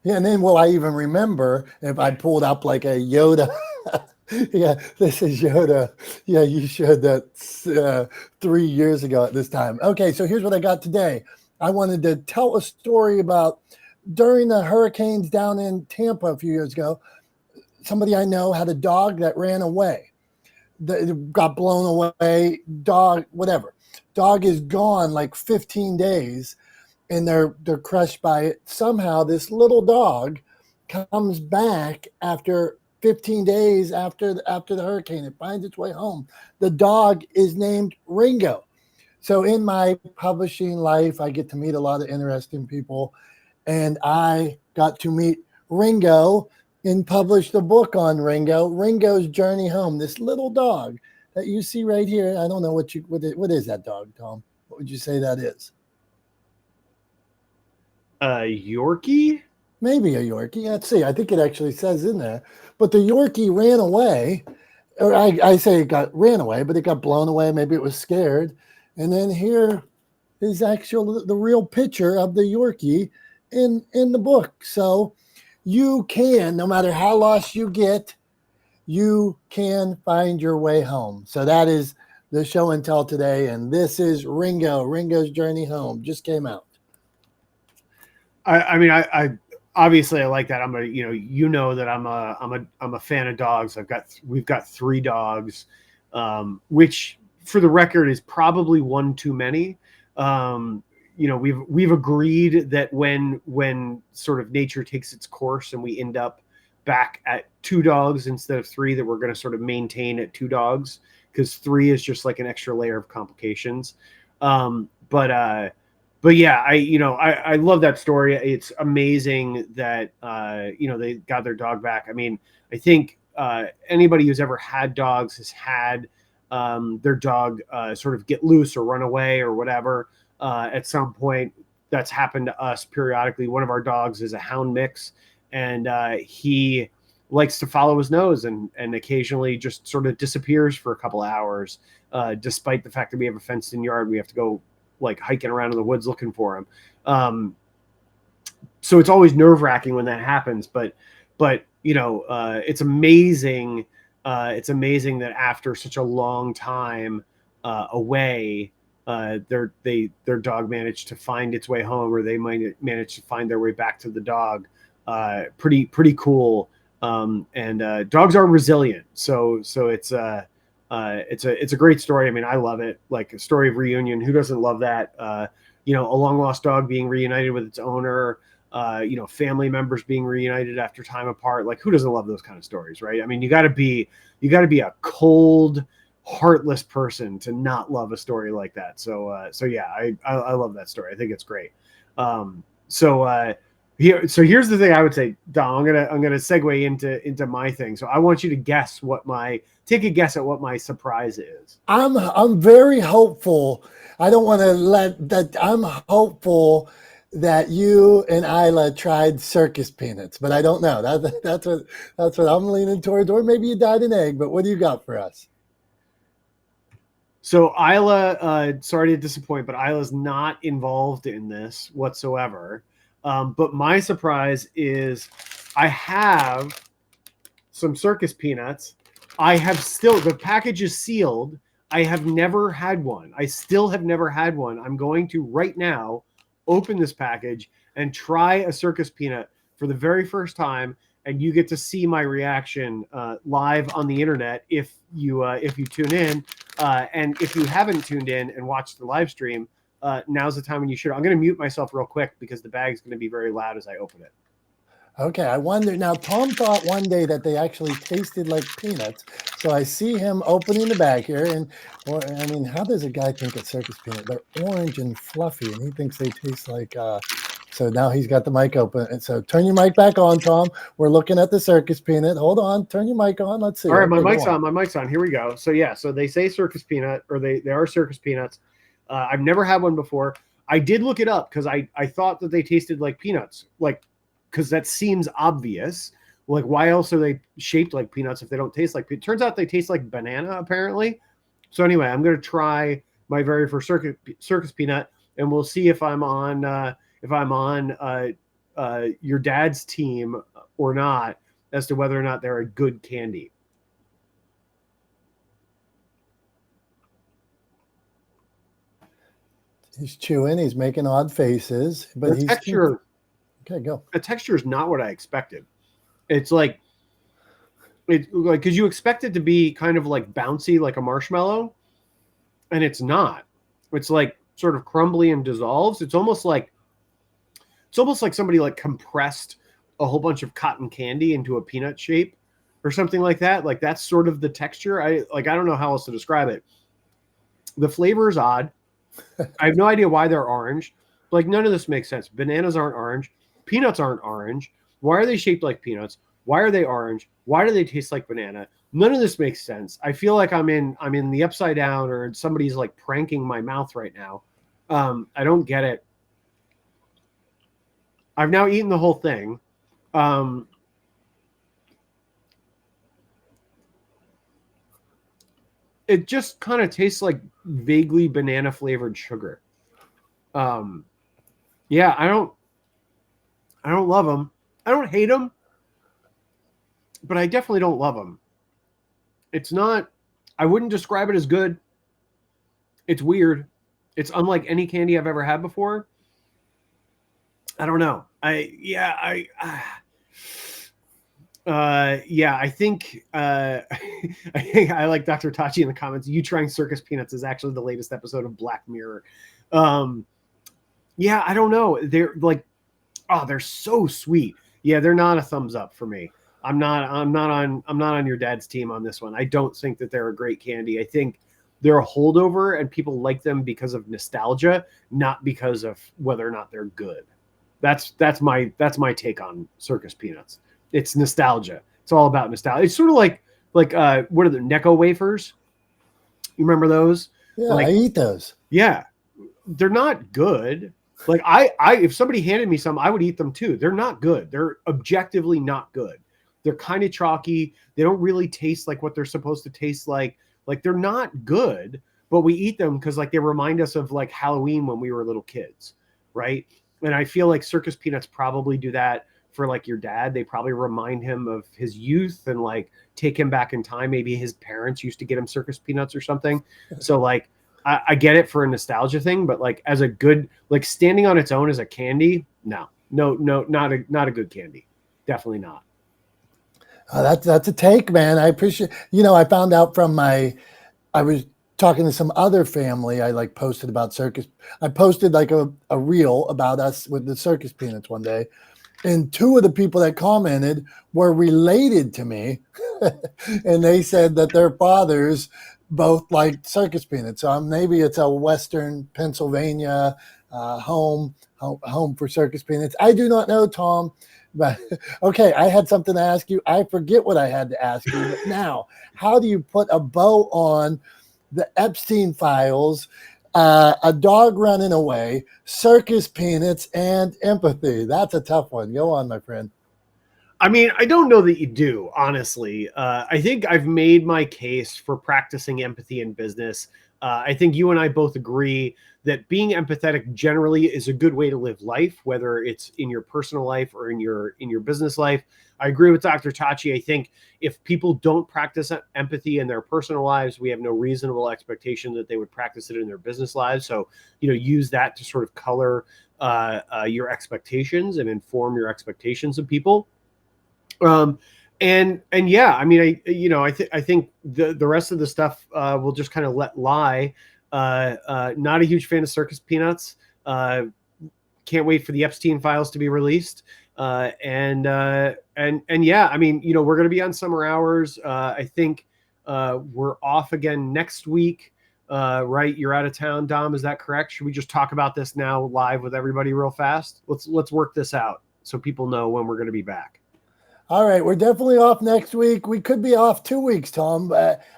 Yeah, and then will I even remember if I pulled up like a Yoda? Yeah, this is Yoda. Yeah, you showed that 3 years ago at this time. Okay, so here's what I got today. I wanted to tell a story about during the hurricanes down in Tampa a few years ago. Somebody I know had a dog that ran away. It got blown away. Dog, whatever. Dog is gone like 15 days. And they're crushed by it. Somehow this little dog comes back after 15 days after the hurricane. It finds its way home. The dog is named Ringo. So in my publishing life, I get to meet a lot of interesting people. And I got to meet Ringo and published a book on Ringo's Journey Home. This little dog that you see right here. I don't know what is that dog, Tom? What would you say that is? Yorkie? Maybe a Yorkie. Let's see. I think it actually says in there. But the Yorkie ran away. Or I say it ran away, but it got blown away. Maybe it was scared. And then here is the real picture of the Yorkie in the book. So you can, no matter how lost you get, you can find your way home. So that is the show and tell today. And this is Ringo's Journey Home. Just came out. I mean, I obviously I like that. I'm that I'm a fan of dogs. We've got 3 dogs, which for the record is probably one too many. We've agreed that when sort of nature takes its course and we end up back at 2 dogs instead of 3, that we're going to sort of maintain at 2 dogs, because 3 is just like an extra layer of complications. But yeah, I love that story. It's amazing that, they got their dog back. I mean, I think anybody who's ever had dogs has had their dog sort of get loose or run away or whatever at some point. That's happened to us periodically. One of our dogs is a hound mix, and he likes to follow his nose and occasionally just sort of disappears for a couple of hours, despite the fact that we have a fenced in yard. We have to go like hiking around in the woods looking for him. So it's always nerve-wracking when that happens, but you know, it's amazing. It's amazing that after such a long time away, their dog managed to find its way home, or they might manage to find their way back to the dog. Pretty cool. And dogs are resilient, so it's a great story. I mean, I love it. Like a story of reunion. Who doesn't love that? You know, a long lost dog being reunited with its owner. You know, family members being reunited after time apart. Like, who doesn't love those kind of stories, right? I mean, you got to be a cold, heartless person to not love a story like that. So yeah, I love that story. I think it's great. Here's the thing I would say, Dom. I'm gonna segue into my thing. So I want you to take a guess at what my surprise is. I'm very hopeful. I don't want to let that. I'm hopeful that you and Isla tried Circus Peanuts, but I don't know. That's what I'm leaning towards. Or maybe you dyed an egg. But what do you got for us? So Isla, sorry to disappoint, but Isla's not involved in this whatsoever. But my surprise is I have some Circus Peanuts. The package is sealed. I have never had one. I still have never had one. I'm going to right now open this package and try a Circus Peanut for the very first time. And you get to see my reaction live on the internet if you tune in. And if you haven't tuned in and watched the live stream, now's the time when you should. I'm going to mute myself real quick because the bag's going to be very loud as I open it. Okay, I wonder now. Tom thought one day that they actually tasted like peanuts, so I see him opening the bag here, and I mean, how does a guy think a circus peanut? They're orange and fluffy, and he thinks they taste like. So now he's got the mic open, and so turn your mic back on, Tom. We're looking at the Circus Peanut. Hold on, turn your mic on. Let's see. All right, my mic's on. My mic's on. Here we go. So yeah, so they say Circus Peanut, or they are Circus Peanuts. I've never had one before. I did look it up because I thought that they tasted like peanuts, like because that seems obvious. Like, why else are they shaped like peanuts if they don't taste like peanuts? Turns out they taste like banana, apparently. So anyway, I'm going to try my very first Circus Peanut, and we'll see if I'm on your dad's team or not, as to whether or not they're a good candy. He's chewing. He's making odd faces, but The texture. Okay, go. The texture is not what I expected. It's like because you expect it to be kind of like bouncy, like a marshmallow, and it's not. It's like sort of crumbly and dissolves. It's almost like somebody like compressed a whole bunch of cotton candy into a peanut shape or something like that. Like, that's sort of the texture. I don't know how else to describe it. The flavor is odd. I have no idea why they're orange. Like, none of this makes sense. Bananas aren't orange. Peanuts aren't orange. Why are they shaped like peanuts? Why are they orange? Why do they taste like banana? None of this makes sense. I feel like I'm in the Upside Down, or somebody's like pranking my mouth right now. I don't get it. I've now eaten the whole thing. It just kind of tastes like vaguely banana flavored sugar. Yeah, I don't love them. I don't hate them, but I definitely don't love them. It's not, I wouldn't describe it as good. It's weird. It's unlike any candy I've ever had before. I don't know. I think I like Dr. Tachi in the comments. You trying Circus Peanuts is actually the latest episode of Black Mirror. Yeah, I don't know. They're like, oh, they're so sweet. Yeah, they're not a thumbs up for me. I'm not on your dad's team on this one. I don't think that they're a great candy. I think they're a holdover, and people like them because of nostalgia, not because of whether or not they're good. That's my take on Circus Peanuts. It's nostalgia. It's all about nostalgia. It's sort of like what are the Necco wafers? You remember those? Yeah, Like, I eat those. yeah, they're not good. Like I if somebody handed me some, I would eat them too. They're not good. They're objectively not good. They're kind of chalky. They don't really taste like what they're supposed to taste like. Like they're not good, but we eat them because like they remind us of like Halloween when we were little kids, right? And I feel like Circus Peanuts probably do that for like your dad. They probably remind him of his youth and like take him back in time. Maybe his parents used to get him Circus Peanuts or something. So like I get it for a nostalgia thing, but like as a good, like standing on its own as a candy, no, not a good candy. Definitely not. That's a take, man. I appreciate. I found out from I was talking to some other family. I like posted about circus. I posted like a reel about us with the Circus Peanuts one day, and two of the people that commented were related to me, and they said that their fathers both liked Circus Peanuts. So maybe it's a Western Pennsylvania home for Circus Peanuts. I do not know, Tom. But okay, I had something to ask you. I forget what I had to ask you. But now, how do you put a bow on the Epstein Files, a dog running away, Circus Peanuts, and empathy? That's a tough one. Go on, my friend. I mean, I don't know that you do, honestly. I think I've made my case for practicing empathy in business. I think you and I both agree that being empathetic generally is a good way to live life, whether it's in your personal life or in your business life. I agree with Dr. Tachi. I think if people don't practice empathy in their personal lives, we have no reasonable expectation that they would practice it in their business lives. So, use that to sort of color your expectations and inform your expectations of people. And yeah, I mean, I think the rest of the stuff will just kind of let lie. Not a huge fan of Circus Peanuts. Can't wait for the Epstein Files to be released. And yeah, I mean, we're going to be on summer hours. I think we're off again next week. Right? You're out of town, Dom. Is that correct? Should we just talk about this now live with everybody real fast? Let's work this out so people know when we're going to be back. All right, we're definitely off next week. We could be off 2 weeks, Tom.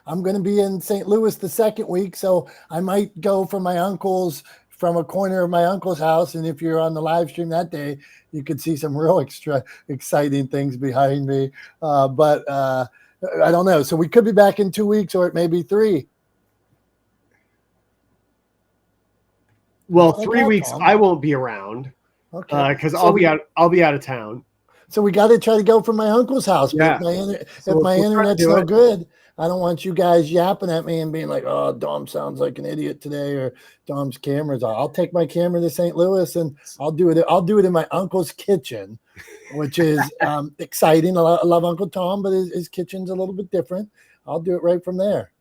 I'm going to be in St. Louis the second week, so I might go from a corner of my uncle's house. And if you're on the live stream that day, you could see some real extra exciting things behind me. But I don't know. So we could be back in 2 weeks, or it may be 3. Well, 3 weeks Tom. I won't be around. Okay. Because I'll be out of town. So we got to try to go from my uncle's house. Yeah. If my internet's no good, I don't want you guys yapping at me and being like, "Oh, Dom sounds like an idiot today," or "Dom's camera's on." I'll take my camera to St. Louis and I'll do it in my uncle's kitchen, which is exciting. I love Uncle Tom, but his kitchen's a little bit different. I'll do it right from there.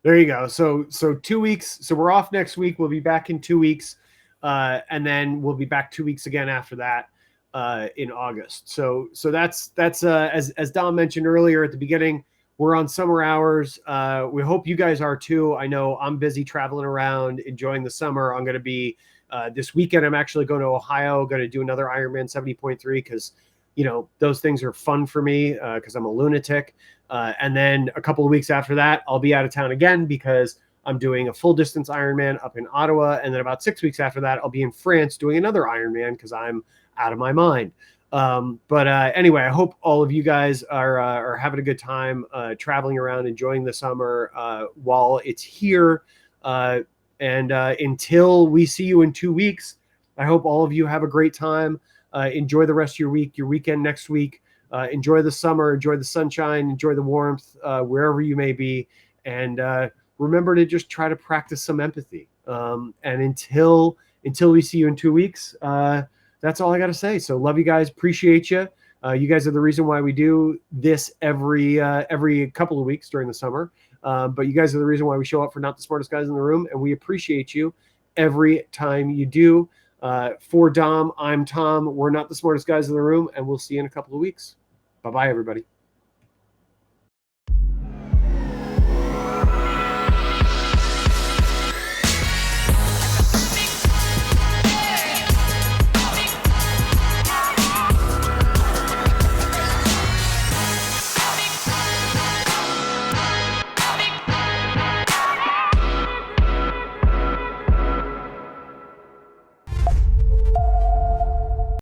There you go. So 2 weeks. So we're off next week. We'll be back in 2 weeks, and then we'll be back 2 weeks again after that. In August. So that's as Dom mentioned earlier at the beginning, we're on summer hours. We hope you guys are too. I know I'm busy traveling around, enjoying the summer. I'm going to be this weekend. I'm actually going to Ohio, going to do another Ironman 70.3 because, those things are fun for me because I'm a lunatic. And then a couple of weeks after that, I'll be out of town again because I'm doing a full distance Ironman up in Ottawa. And then about 6 weeks after that, I'll be in France doing another Ironman because I'm out of my mind. But anyway, I hope all of you guys are having a good time traveling around, enjoying the summer while it's here. And until we see you in 2 weeks, I hope all of you have a great time. Enjoy the rest of your week, your weekend next week. Enjoy the summer, enjoy the sunshine, enjoy the warmth wherever you may be. And remember to just try to practice some empathy. And until we see you in 2 weeks, that's all I got to say. So love you guys. Appreciate you. You guys are the reason why we do this every couple of weeks during the summer. But you guys are the reason why we show up for Not the Smartest Guys in the Room. And we appreciate you every time you do. For Dom, I'm Tom. We're Not the Smartest Guys in the Room. And we'll see you in a couple of weeks. Bye-bye, everybody.